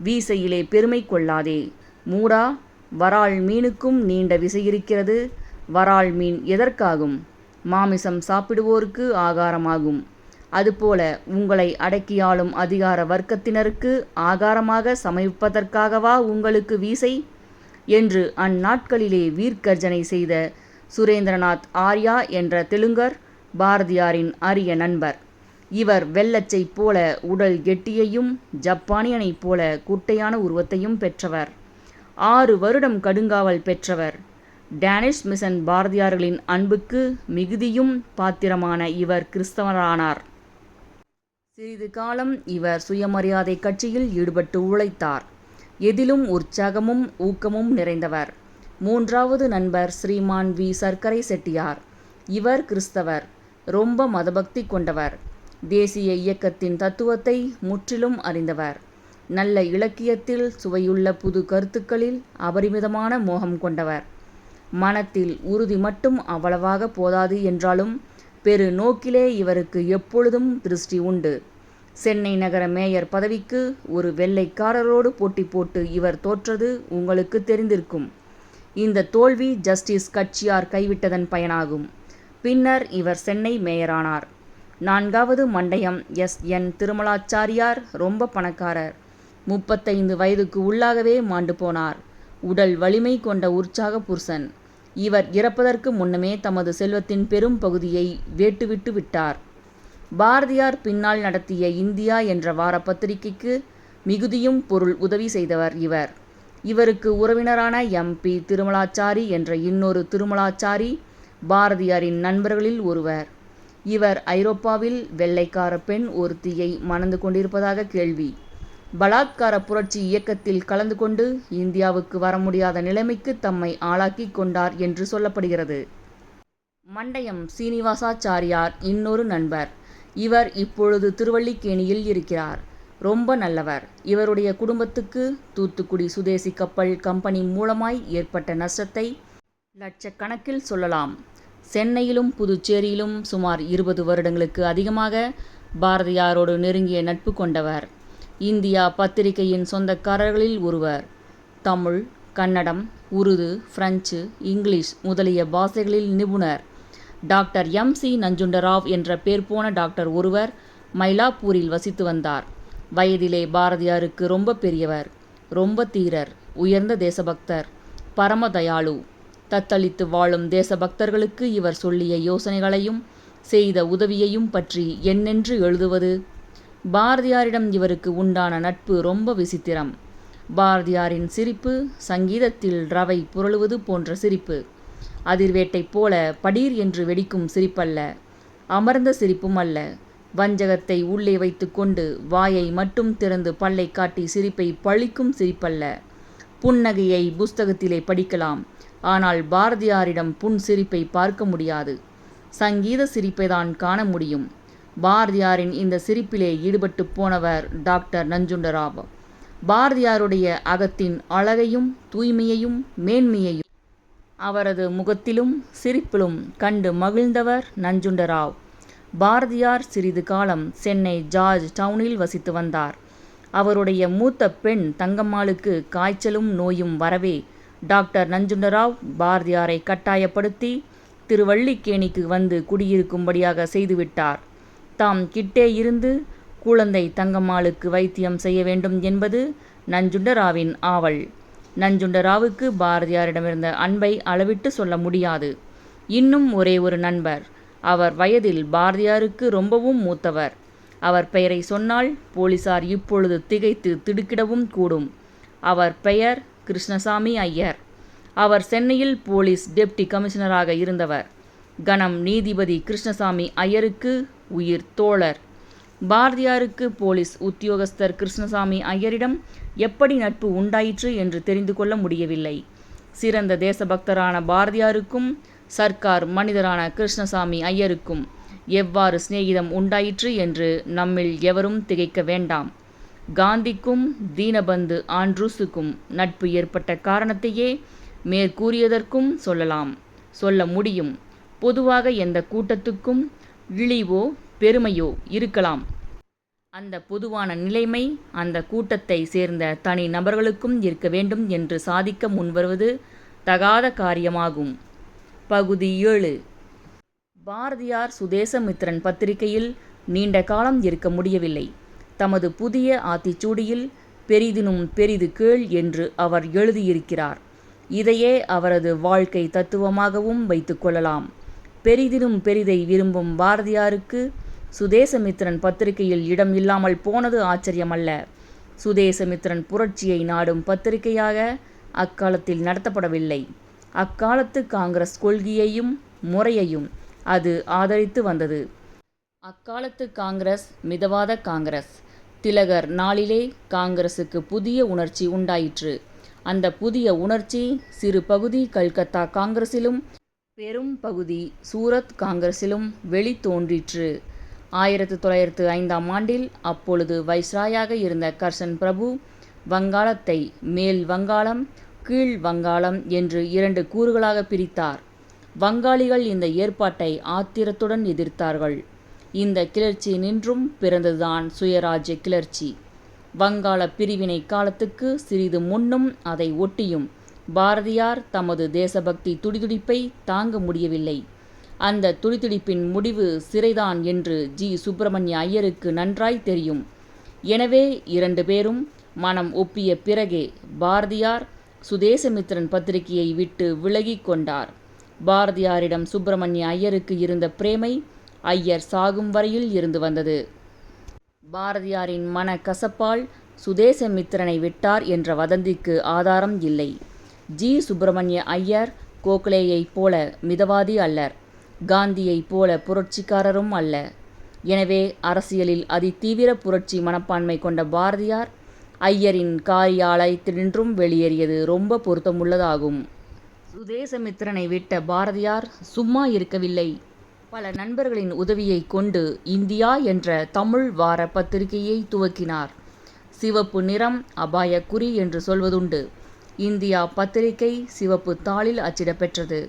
வீசையிலே பெருமை கொள்ளாதே மூடா. வரால் மீனுக்கும் நீண்ட விசையிருக்கிறது. வரால் மீன் எதற்காகும்? மாமிசம் சாப்பிடுவோருக்கு ஆகாரமாகும். அதுபோல உங்களை அடக்கியாளும் அதிகார வர்க்கத்தினருக்கு ஆகாரமாக சமைப்பதற்காகவா உங்களுக்கு வீசை என்று அந்நாட்களிலே வீர்க்கர்ஜனை செய்த சுரேந்திரநாத் ஆர்யா என்ற தெலுங்கர் பாரதியாரின் அரிய நண்பர். இவர் வெள்ளச்சை போல உடல் கெட்டியையும் ஜப்பானியனைப் போல குட்டையான உருவத்தையும் பெற்றவர். 6 வருடம் கடுங்காவல் பெற்றவர். டேனிஷ் மிஷன் பாரதியார்களின் அன்புக்கு மிகுதியும் பாத்திரமான இவர் கிறிஸ்தவரானார். சிறிது காலம் இவர் சுயமரியாதை கட்சியில் ஈடுபட்டு உழைத்தார். எதிலும் உற்சாகமும் ஊக்கமும் நிறைந்தவர். 3வது நண்பர் ஸ்ரீமான் வி. சர்க்கரை செட்டியார். இவர் கிறிஸ்தவர். ரொம்ப மதபக்தி கொண்டவர். தேசிய இயக்கத்தின் தத்துவத்தை முற்றிலும் அறிந்தவர். நல்ல இலக்கியத்தில் சுவையுள்ள புது கருத்துக்களில் அபரிமிதமான மோகம் கொண்டவர். மனத்தில் உறுதி மட்டும் அவ்வளவாக போதாது என்றாலும் பெரு நோக்கிலே இவருக்கு எப்பொழுதும் திருஷ்டி உண்டு. சென்னை நகர மேயர் பதவிக்கு ஒரு வெள்ளைக்காரரோடு போட்டி போட்டு இவர் தோற்றது உங்களுக்கு தெரிந்திருக்கும். இந்த தோல்வி ஜஸ்டிஸ் கட்சியார் கைவிட்டதன் பயனாகும். பின்னர் இவர் சென்னை மேயரானார். 4வது மண்டயம் எஸ்.என். திருமலாச்சாரியார் ரொம்ப பணக்காரர். 35 வயதுக்கு உள்ளாகவே மாண்டு போனார். உடல் வலிமை கொண்ட உற்சாக புருஷன். இவர் இறப்பதற்கு முன்னமே தமது செல்வத்தின் பெரும் பகுதியை வேட்டுவிட்டு விட்டார். பாரதியார் பின்னால் நடத்திய இந்தியா என்ற வார பத்திரிகைக்கு மிகுதியும் பொருள் உதவி செய்தவர் இவர். இவருக்கு உறவினரான எம்.பி. திருமலாச்சாரி என்ற இன்னொரு திருமலாச்சாரி பாரதியாரின் நண்பர்களில் ஒருவர். இவர் ஐரோப்பாவில் வெள்ளைக்கார பெண் ஒருத்தியை மணந்து கொண்டிருப்பதாக கேள்வி. பலாத்கார புரட்சி இயக்கத்தில் கலந்து கொண்டு இந்தியாவுக்கு வர முடியாத நிலைமைக்கு தம்மை ஆளாக்கி கொண்டார் என்று சொல்லப்படுகிறது. மண்டயம் சீனிவாசாச்சாரியார் இன்னொரு நண்பர். இவர் இப்பொழுது திருவல்லிக்கேணியில் இருக்கிறார். ரொம்ப நல்லவர். இவருடைய குடும்பத்துக்கு தூத்துக்குடி சுதேசி கப்பல் கம்பெனி மூலமாய் ஏற்பட்ட நஷ்டத்தை லட்சக்கணக்கில் சொல்லலாம். சென்னையிலும் புதுச்சேரியிலும் சுமார் 20 வருடங்களுக்கு அதிகமாக பாரதியாரோடு நெருங்கிய நட்பு கொண்டவர். இந்தியா பத்திரிகையின் சொந்தக்காரர்களில் ஒருவர். தமிழ், கன்னடம், உருது, பிரெஞ்சு, இங்கிலீஷ் முதலிய பாஷைகளில் நிபுணர். Doctor MC. நஞ்சுண்டராவ் என்ற பேர் போன டாக்டர் ஒருவர் மயிலாப்பூரில் வசித்து வந்தார். வயதிலே பாரதியாருக்கு ரொம்ப பெரியவர். ரொம்ப தீரர், உயர்ந்த தேசபக்தர், பரமதயாளு. தத்தளித்து வாழும் தேசபக்தர்களுக்கு இவர் சொல்லிய யோசனைகளையும் செய்த உதவியையும் பற்றி என்னென்று எழுதுவது? பாரதியாரிடம் இவருக்கு உண்டான நட்பு ரொம்ப விசித்திரம். பாரதியாரின் சிரிப்பு சங்கீதத்தில் ரவை புரளுவது போன்ற சிரிப்பு. அதிர்வேட்டை போல படீர் என்று வெடிக்கும் சிரிப்பல்ல. அமர்ந்த சிரிப்பும் அல்ல. வஞ்சகத்தை உள்ளே வைத்து கொண்டு வாயை மட்டும் திறந்து பல்லை காட்டி சிரிப்பை பழிக்கும் சிரிப்பல்ல. புன்னகையை புஸ்தகத்திலே படிக்கலாம். ஆனால் பாரதியாரிடம் புன் சிரிப்பை பார்க்க முடியாது. சங்கீத சிரிப்பைதான் காண முடியும். பாரதியாரின் இந்த சிரிப்பிலே ஈடுபட்டு போனவர் டாக்டர் நஞ்சுண்டராவ். பாரதியாருடைய அகத்தின் அழகையும் தூய்மையையும் மேன்மையையும் அவரது முகத்திலும் சிரிப்பிலும் கண்டு மகிழ்ந்தவர் நஞ்சுண்டராவ். பாரதியார் சிறிது காலம் சென்னை ஜார்ஜ் டவுனில் வசித்து வந்தார். அவருடைய மூத்த பெண் தங்கம்மாளுக்கு காய்ச்சலும் நோயும் வரவே டாக்டர் நஞ்சுண்டராவ் பாரதியாரை கட்டாயப்படுத்தி திருவல்லிக்கேணிக்கு வந்து குடியிருக்கும்படியாக செய்துவிட்டார். தாம் கிட்டே இருந்து குழந்தை தங்கம்மாளுக்கு வைத்தியம் செய்ய வேண்டும் என்பது நஞ்சுண்டராவின் ஆவல். நஞ்சுண்டராவுக்கு பாரதியாரிடமிருந்த அன்பை அளவிட்டு சொல்ல முடியாது. இன்னும் ஒரே ஒரு நண்பர். அவர் வயதில் பாரதியாருக்கு ரொம்பவும் மூத்தவர். அவர் பெயரை சொன்னால் போலீசார் இப்பொழுது திகைத்து திடுக்கிடவும் கூடும். அவர் பெயர் கிருஷ்ணசாமி ஐயர். அவர் சென்னையில் போலீஸ் டெப்டி கமிஷனராக இருந்தவர். கணம் நீதிபதி கிருஷ்ணசாமி ஐயருக்கு உயிர் தோழர். பாரதியாருக்கு போலீஸ் உத்தியோகஸ்தர் கிருஷ்ணசாமி ஐயரிடம் எப்படி நட்பு உண்டாயிற்று என்று தெரிந்து கொள்ள முடியவில்லை. சிறந்த தேசபக்தரான பாரதியாருக்கும் சர்க்கார் மனிதரான கிருஷ்ணசாமி ஐயருக்கும் எவ்வாறு சிநேகிதம் உண்டாயிற்று என்று நம்மில் எவரும் திகைக்க வேண்டாம். காந்திக்கும் தீனபந்து ஆண்ட்ரூஸுக்கும் நட்பு ஏற்பட்ட காரணத்தையே மேற்கூறியதற்கும் சொல்ல முடியும். பொதுவாக எந்த கூட்டத்துக்கும் இழிவோ பெருமையோ இருக்கலாம். அந்த பொதுவான நிலைமை அந்த கூட்டத்தை சேர்ந்த தனி நபர்களுக்கும் இருக்க வேண்டும் என்று சாதிக்க முன்வருவது தகாத காரியமாகும். பகுதி 7. பாரதியார் சுதேசமித்திரன் பத்திரிகையில் நீண்ட காலம் இருக்க முடியவில்லை. தமது புதிய ஆத்திச்சூடியில் பெரிதினும் பெரிது கேள் என்று அவர் எழுதியிருக்கிறார். இதையே அவரது வாழ்க்கை தத்துவமாகவும் வைத்து கொள்ளலாம். பெரிதினும் பெரிதை விரும்பும் பாரதியாருக்கு சுதேசமித்திரன் பத்திரிகையில் இடம் இல்லாமல் போனது ஆச்சரியமல்ல. சுதேசமித்திரன் புரட்சியை நாடும் பத்திரிகையாக அக்காலத்தில் நடத்தப்படவில்லை. அக்காலத்து காங்கிரஸ் கொள்கையையும் முறையையும் அது ஆதரித்து வந்தது. அக்காலத்து காங்கிரஸ் மிதவாத காங்கிரஸ். திலகர் நாளிலே காங்கிரசுக்கு புதிய உணர்ச்சி உண்டாயிற்று. அந்த புதிய உணர்ச்சி சிறு பகுதி கல்கத்தா காங்கிரசிலும் பெரும் பகுதி சூரத் காங்கிரசிலும் வெளித்தோன்றிற்று. 1905ஆம் ஆண்டில் அப்பொழுது வைஸ்ராயாக இருந்த கர்சன் பிரபு வங்காளத்தை மேல் வங்காளம், கீழ் வங்காளம் என்று 2 கூறுகளாக பிரித்தார். வங்காளிகள் இந்த ஏற்பாட்டை ஆத்திரத்துடன் எதிர்த்தார்கள். இந்த கிளர்ச்சி நின்றும் பிறந்ததுதான் சுயராஜ்ய கிளர்ச்சி. வங்காள பிரிவினை காலத்துக்கு சிறிது முன்னும் அதை ஒட்டியும் பாரதியார் தமது தேசபக்தி துடிதுடிப்பை தாங்க முடியவில்லை. அந்த துடிதுடிப்பின் முடிவு சிறைதான் என்று ஜி. சுப்பிரமணிய ஐயருக்கு நன்றாய் தெரியும். எனவே 2 பேரும் மனம் ஒப்பிய பிறகே பாரதியார் சுதேசமித்திரன் பத்திரிகையை விட்டு விலகி கொண்டார். பாரதியாரிடம் சுப்பிரமணிய ஐயருக்கு இருந்த பிரேமை ஐயர் சாகும் வரையில் இருந்து வந்தது. பாரதியாரின் மன கசப்பால் சுதேசமித்திரனை விட்டார் என்ற வதந்திக்கு ஆதாரம் இல்லை. ஜி. சுப்பிரமணிய ஐயர் கோகலேயைப் போல மிதவாதி அல்லர், காந்தியைப் போல புரட்சிக்காரரும் அல்ல. எனவே அரசியலில் அதிதீவிர புரட்சி மனப்பான்மை கொண்ட பாரதியார் ஐயரின் காரியாலயத்தினின்றும் வெளியேறியது ரொம்ப பொருத்தமுள்ளதாகும். சுதேசமித்திரனை விட்ட பாரதியார் சும்மா இருக்கவில்லை. பல நண்பர்களின் உதவியை கொண்டு இந்தியா என்ற தமிழ் வார பத்திரிகையை துவக்கினார். சிவப்பு நிறம் அபாயக்குறி என்று சொல்வதுண்டு. இந்தியா பத்திரிகை சிவப்பு தாளில் அச்சிடப்பெற்றது.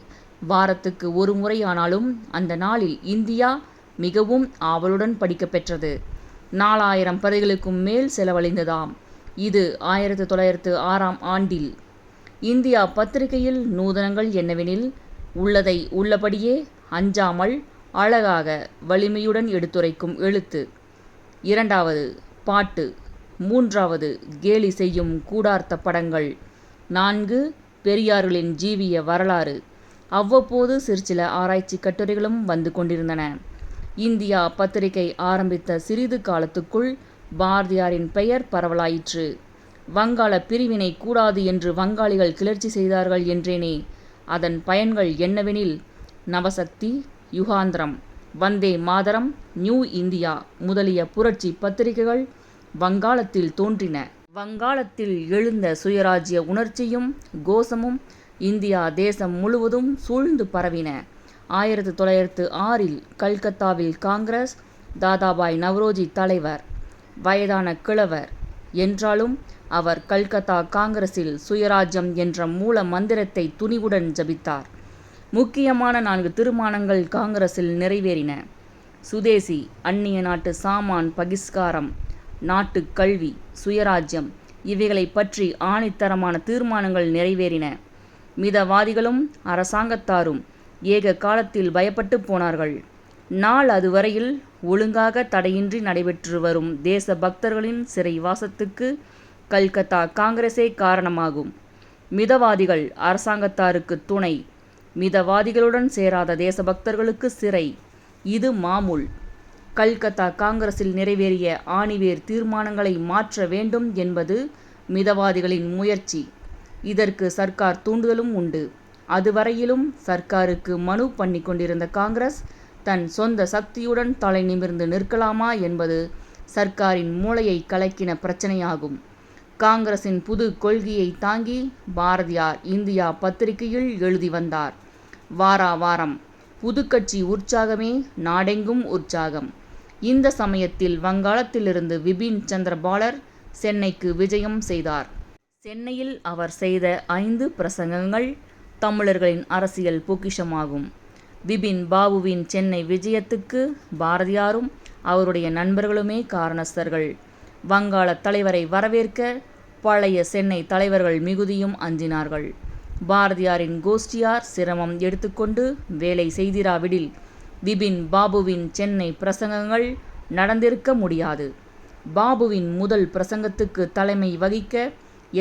வாரத்துக்கு ஒரு முறை ஆனாலும் அந்த நாளில் இந்தியா மிகவும் ஆவலுடன் படிக்கப்பெற்றது. 4000 பிரதிகளுக்கும் மேல் செலவழிந்ததாம். இது 1906ஆம் ஆண்டில். இந்தியா பத்திரிகையில் நூதனங்கள் என்னவெனில், உள்ளதை உள்ளபடியே அஞ்சாமல் அழகாக வலிமையுடன் எடுத்துரைக்கும் எழுத்து. 2வது பாட்டு. 3வது கேலி செய்யும் கூடார்த்த படங்கள். 4 பெரியார்களின் ஜீவிய வரலாறு. அவ்வப்போது சிற்சில ஆராய்ச்சி கட்டுரைகளும் வந்து கொண்டிருந்தன. இந்தியா பத்திரிகை ஆரம்பித்த சிறிது காலத்துக்குள் பாரதியாரின் பெயர் பரவலாயிற்று. வங்காள பிரிவினை கூடாது என்று வங்காளிகள் கிளர்ச்சி செய்தார்கள் என்றேனே, அதன் பயன்கள் என்னவெனில், நவசக்தி, யுகாந்திரம், வந்தே மாதரம், நியூ இந்தியா முதலிய புரட்சி பத்திரிகைகள் வங்காளத்தில் தோன்றின. வங்காளத்தில் எழுந்த சுயராஜ்ய உணர்ச்சியும் கோஷமும் இந்தியா தேசம் முழுவதும் சூழ்ந்து பரவின. 1906இல் கல்கத்தாவில் காங்கிரஸ், தாதாபாய் நவ்ரோஜி தலைவர். வயதான கிழவர் என்றாலும் அவர் கல்கத்தா காங்கிரஸில் சுயராஜ்யம் என்ற மூல மந்திரத்தை துணிவுடன் ஜபித்தார். முக்கியமான 4 தீர்மானங்கள் காங்கிரஸில் நிறைவேறின. சுதேசி, அந்நிய நாட்டு சாமான் பகிஷ்காரம், நாட்டு கல்வி, சுயராஜ்யம் இவைகளை பற்றி ஆணித்தரமான தீர்மானங்கள் நிறைவேறின. மிதவாதிகளும் அரசாங்கத்தாரும் ஏக காலத்தில் பயப்பட்டு போனார்கள். நாள் அதுவரையில் ஒழுங்காக தடையின்றி நடைபெற்று வரும் தேச பக்தர்களின் சிறைவாசத்துக்கு கல்கத்தா காங்கிரஸே காரணமாகும். மிதவாதிகள் அரசாங்கத்தாருக்கு துணை, மிதவாதிகளுடன் சேராத தேசபக்தர்களுக்கு சிறை. இது மாமூல். கல்கத்தா காங்கிரஸில் நிறைவேறிய ஆணிவேர் தீர்மானங்களை மாற்ற வேண்டும் என்பது மிதவாதிகளின் முயற்சி. இதற்கு சர்க்கார் தூண்டுதலும் உண்டு. அதுவரையிலும் சர்க்காருக்கு மனு பண்ணி கொண்டிருந்த காங்கிரஸ் தன் சொந்த சக்தியுடன் தலை நிமிர்ந்து நிற்கலாமா என்பது சர்க்காரின் மூளையை கலக்கின பிரச்சனையாகும். காங்கிரசின் புது கொள்கையை தாங்கி பாரதியார் இந்தியா பத்திரிகையில் எழுதி வந்தார். வாரா வாரம் புதுக்கட்சி உற்சாகமே நாடெங்கும் உற்சாகம். இந்த சமயத்தில் வங்காளத்திலிருந்து விபின் சந்திர பாலர் சென்னைக்கு விஜயம் செய்தார். சென்னையில் அவர் செய்த 5 பிரசங்கங்கள் தமிழர்களின் அரசியல் பொக்கிஷமாகும். விபின் பாபுவின் சென்னை விஜயத்துக்கு பாரதியாரும் அவருடைய நண்பர்களுமே காரணஸ்தர்கள். வங்காள தலைவரை வரவேற்க பழைய சென்னை தலைவர்கள் மிகுதியும் அஞ்சினார்கள். பாரதியாரின் கோஷ்டியார் சிரமம் எடுத்துக்கொண்டு வேலை செய்திராவிடில் விபின் பாபுவின் சென்னை பிரசங்கங்கள் நடந்திருக்க முடியாது. பாபுவின் முதல் பிரசங்கத்துக்கு தலைமை வகிக்க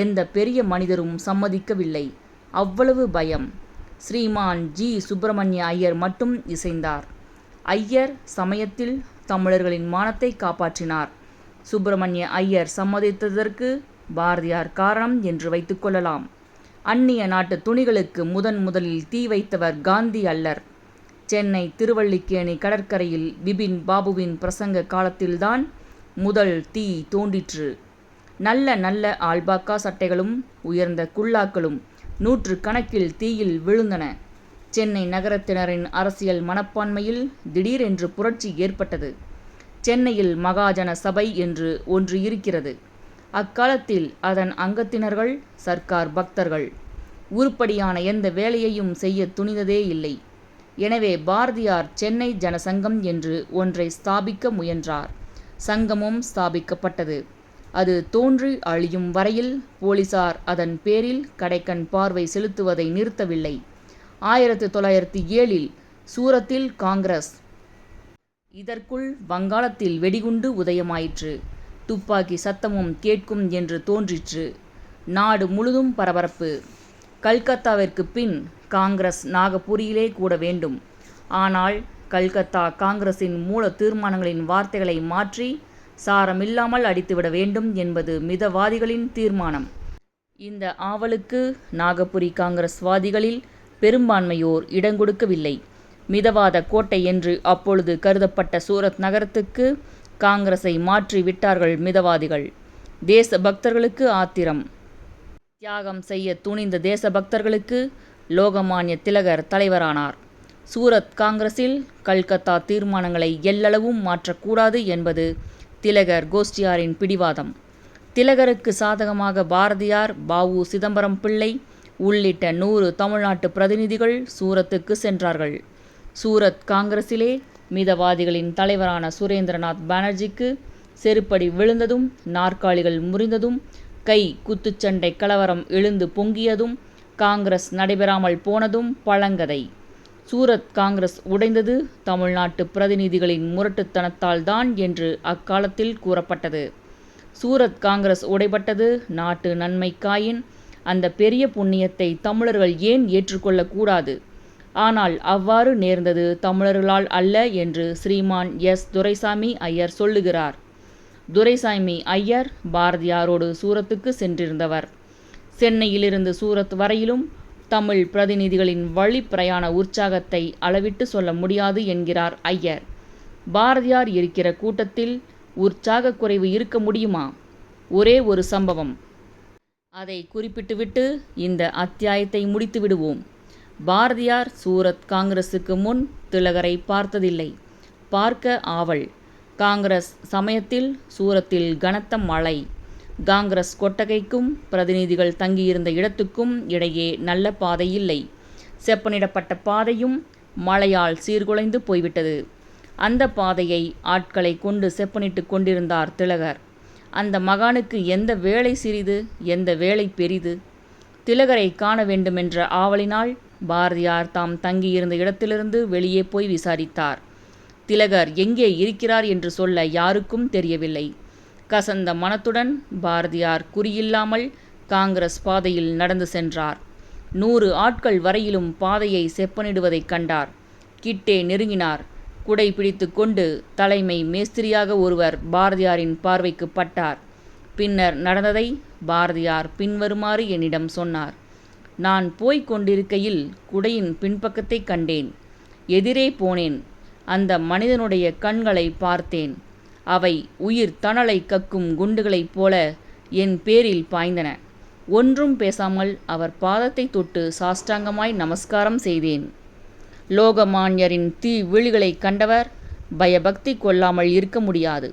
எந்த பெரிய மனிதரும் சம்மதிக்கவில்லை. அவ்வளவு பயம். ஸ்ரீமான் ஜி. சுப்பிரமணிய ஐயர் மட்டும் இசைந்தார். ஐயர் சமயத்தில் தமிழர்களின் மானத்தை காப்பாற்றினார். சுப்பிரமணிய ஐயர் சம்மதித்ததற்கு பாரதியார் காரணம் என்று வைத்துக்கொள்ளலாம். அந்நிய நாட்டு துணிகளுக்கு முதலில் தீ வைத்தவர் காந்தி அல்லர். சென்னை திருவல்லிக்கேணி கடற்கரையில் விபின் பாபுவின் பிரசங்க காலத்தில்தான் முதல் தீ தோன்றிற்று. நல்ல ஆல்பாக்கா சட்டைகளும் உயர்ந்த குல்லாக்களும் 100 கணக்கில் தீயில் விழுந்தன. சென்னை நகரத்தினரின் அரசியல் மனப்பான்மையில் திடீரென்று புரட்சி ஏற்பட்டது. சென்னையில் மகாஜன சபை என்று ஒன்று இருக்கிறது. அக்காலத்தில் அதன் அங்கத்தினர்கள் சர்க்கார் பக்தர்கள். உருப்படியான எந்த வேலையையும் செய்ய துணிந்ததே இல்லை. எனவே பாரதியார் சென்னை ஜனசங்கம் என்று ஒன்றை ஸ்தாபிக்க முயன்றார். சங்கமும் ஸ்தாபிக்கப்பட்டது. அது தோன்றி அழியும் வரையில் போலீசார் அதன் பேரில் கடைக்கண் பார்வை செலுத்துவதை நிறுத்தவில்லை. 1907 சூரத்தில் காங்கிரஸ். இதற்குள் வங்காளத்தில் வெடிகுண்டு உதயமாயிற்று. துப்பாக்கி சத்தமும் கேட்கும் என்று தோன்றிற்று. நாடு முழுதும் பரபரப்பு. கல்கத்தாவிற்கு பின் காங்கிரஸ் நாகபுரியிலே கூட வேண்டும். ஆனால் கல்கத்தா காங்கிரசின் மூல தீர்மானங்களின் வார்த்தைகளை மாற்றி சாரமில்லாமல் அடித்துவிட வேண்டும் என்பது மிதவாதிகளின் தீர்மானம். இந்த ஆவலுக்கு நாகபுரி காங்கிரஸ்வாதிகளில் பெரும்பான்மையோர் இடங்கொடுக்கவில்லை. மிதவாத கோட்டை என்று அப்பொழுது கருதப்பட்ட சூரத் நகரத்துக்கு காங்கிரஸை மாற்றி விட்டார்கள் மிதவாதிகள். தேசபக்தர்களுக்கு ஆத்திரம். தியாகம் செய்ய துணிந்த தேசபக்தர்களுக்கு லோகமான்ய திலகர் தலைவரானார். சூரத் காங்கிரஸில் கல்கத்தா தீர்மானங்களை எல்லளவும் மாற்றக்கூடாது என்பது திலகர் கோஷ்டியாரின் பிடிவாதம். திலகருக்கு சாதகமாக பாரதியார், வ.உ. சிதம்பரம் பிள்ளை உள்ளிட்ட 100 தமிழ்நாட்டு பிரதிநிதிகள் சூரத்துக்கு சென்றார்கள். சூரத் காங்கிரஸிலே மிதவாதிகளின் தலைவரான சுரேந்திரநாத் பானர்ஜிக்கு செருப்படி விழுந்ததும், நாற்காலிகள் முறிந்ததும், கை குத்துச்சண்டை கலவரம் எழுந்து பொங்கியதும், காங்கிரஸ் நடைபெறாமல் போனதும் பழங்கதை. சூரத் காங்கிரஸ் உடைந்தது தமிழ்நாட்டு பிரதிநிதிகளின் முரட்டுத்தனத்தால் தான் என்று அக்காலத்தில் கூறப்பட்டது. சூரத் காங்கிரஸ் உடைபட்டது நாட்டு நன்மைக்காயின் அந்த பெரிய புண்ணியத்தை தமிழர்கள் ஏன் ஏற்றுக்கொள்ளக்கூடாது? ஆனால் அவ்வாறு நேர்ந்தது தமிழர்களால் அல்ல என்று ஸ்ரீமான் எஸ். துரைசாமி ஐயர் சொல்லுகிறார். துரைசாமி ஐயர் பாரதியாரோடு சூரத்துக்கு சென்றிருந்தவர். சென்னையிலிருந்து சூரத் வரையிலும் தமிழ் பிரதிநிதிகளின் வழி பிரயாண உற்சாகத்தை அளவிட்டு சொல்ல முடியாது என்கிறார் ஐயர். பாரதியார் இருக்கிற கூட்டத்தில் உற்சாக குறைவு இருக்க முடியுமா? ஒரே ஒரு சம்பவம். அதை குறிப்பிட்டுவிட்டு இந்த அத்தியாயத்தை முடித்து விடுவோம். பாரதியார் சூரத் காங்கிரசுக்கு முன் திலகரை பார்த்ததில்லை. பார்க்க ஆவல். காங்கிரஸ் சமயத்தில் சூரத்தில் கனத்த மழை. காங்கிரஸ் கொட்டகைக்கும் பிரதிநிதிகள் தங்கியிருந்த இடத்துக்கும் இடையே நல்ல பாதை இல்லை. செப்பனிடப்பட்ட பாதையும் மழையால் சீர்குலைந்து போய்விட்டது. அந்த பாதையை ஆட்களை கொண்டு செப்பனிட்டு கொண்டிருந்தார் திலகர். அந்த மகானுக்கு எந்த வேலை சிறிது, எந்த வேலை பெரிது? திலகரை காண வேண்டுமென்ற ஆவலினால் பாரதியார் தாம் தங்கியிருந்த இடத்திலிருந்து வெளியே போய் விசாரித்தார். திலகர் எங்கே இருக்கிறார் என்று சொல்ல யாருக்கும் தெரியவில்லை. கசந்த மனத்துடன் பாரதியார் குறியில்லாமல் காங்கிரஸ் பாதையில் நடந்து சென்றார். 100 ஆட்கள் வரையிலும் பாதையை செப்பனிடுவதைக் கண்டார். கிட்டே நெருங்கினார். குடை பிடித்து கொண்டு தலைமை மேஸ்திரியாக ஒருவர் பாரதியாரின் பார்வைக்கு பட்டார். பின்னர் நடந்ததை பாரதியார் பின்வருமாறு என்னிடம் சொன்னார். நான் போய்க் கொண்டிருக்கையில் குடையின் பின்பக்கத்தை கண்டேன். எதிரே போனேன். அந்த மனிதனுடைய கண்களை பார்த்தேன். அவை உயிர் தணலை கக்கும் குண்டுகளைப் போல என் பேரில் பாய்ந்தன. ஒன்றும் பேசாமல் அவர் பாதத்தை தொட்டு சாஷ்டாங்கமாய் நமஸ்காரம் செய்தேன். லோகமான்யரின் தீ விழிகளை கண்டவர் பயபக்தி கொள்ளாமல் இருக்க முடியாது.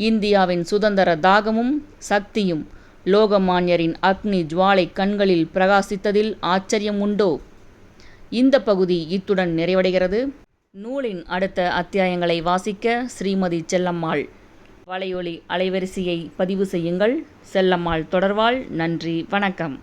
இந்தியாவின் சுதந்திர தாகமும் சக்தியும் லோகமான்யரின் அக்னி ஜுவாலை கண்களில் பிரகாசித்ததில் ஆச்சரியம் உண்டோ? இந்த பகுதி இத்துடன் நிறைவடைகிறது. நூலின் அடுத்த அத்தியாயங்களை வாசிக்க ஸ்ரீமதி செல்லம்மாள் வலையொலி அலைவரிசையை பதிவு செய்யுங்கள். செல்லம்மாள் தொடர்வாள். நன்றி, வணக்கம்.